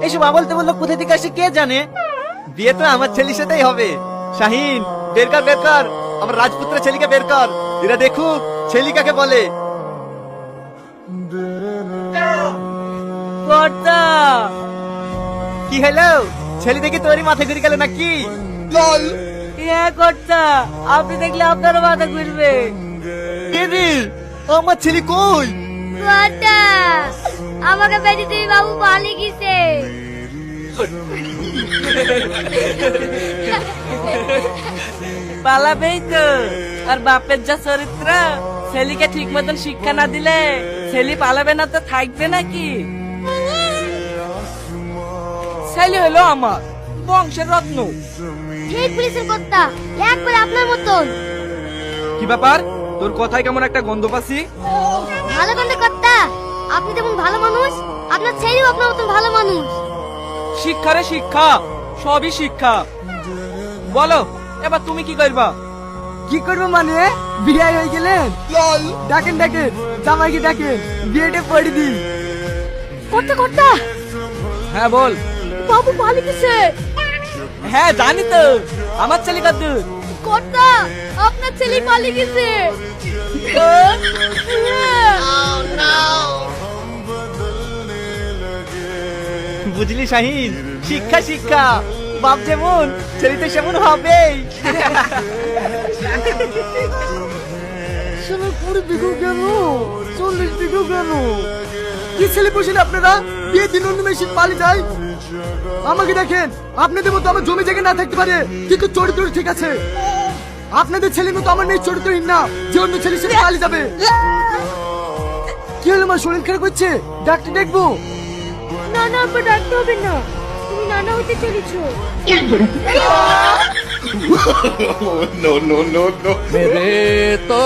এইসব আবল তেবল লোক কোথা থেকে আসে কে জানে। বিয়ে তো আমার ছেলের সাথেই হবে। শাহিন, বের কর বের কর, আমার রাজপুত্র ছেলেকে বের কর, এরা দেখুক ছেলে কাকে বলে। কর্তা, কি হলো? ছেলে দেখে তোরই মাথা ঘুরে গেল নাকি? হ্যাঁ কর্তা, আপনি দেখলে আপনারও মাথা ঘুরবে। আমার ছেলে কই? কর্তা, আমাকে বেঁচে তুমি বাবু পালিয়ে গেছে। পালাবেই তো, আর বাপের যা চরিত্র, ছেলেকে ঠিক মতন শিক্ষা না দিলে ছেলে পালাবে না তো থাকবে নাকি? ছেলে হলো আমার বংশের রত্ন। ঠিক বলেছেন কর্তা, একবার আপনার মতন। কি ব্যাপার, তোর কথায় কেমন একটা গন্ধ পাচ্ছি? ভালো গন্ধে কর্তা, আপনি যেমন ভালো মানুষ, আপনার ছেলেও আপনার মতন ভালো মানুষ। শিক্ষা রে শিক্ষা, সবই শিক্ষা। বলো এবার তুমি কি করবা? কি করবো মানে, বিয়ে হয়ে গেলেন? ডাকেন ডাকেন, জামাইকে ডাকেন, বিয়েটা পড়ে দিন। কর্তা কর্তা, হ্যাঁ বল। বাবু পালিয়ে গেছে। হ্যাঁ জানি তো, আমার ছেলে কাদ্দুর। কর্তা, আপনার ছেলে পালিয়ে গেছে। বুঝলি শাহিন, শিক্ষা শিক্ষা, বাপ যেমন ছেলে তো সেমন হবেই। শোনো, 20 বিঘু কেন, 40 বিঘু কেন? কি ছেলে বসেন আপনারা? বিয়ে দিন অন্য মেশিন পালিয়ে যায়। আমাকে দেখেন, আপনাদের মতো আমার জমি জায়গা না থাকতে পারে, কিন্তু চরিত্র ঠিক আছে। আপনাদের ছেলের মতো আমার মেয়ে চরিত্রহীন না, যে অন্য ছেলের সাথে পালিয়ে যাবে। কি হলো, আমার শরীর খারাপ হচ্ছে, ডাক্তার দেখবো? না না, আব্বা ডাকতে হবে না, তুমি নানা হতে চলেছো। No, no, no, no. মেরে তো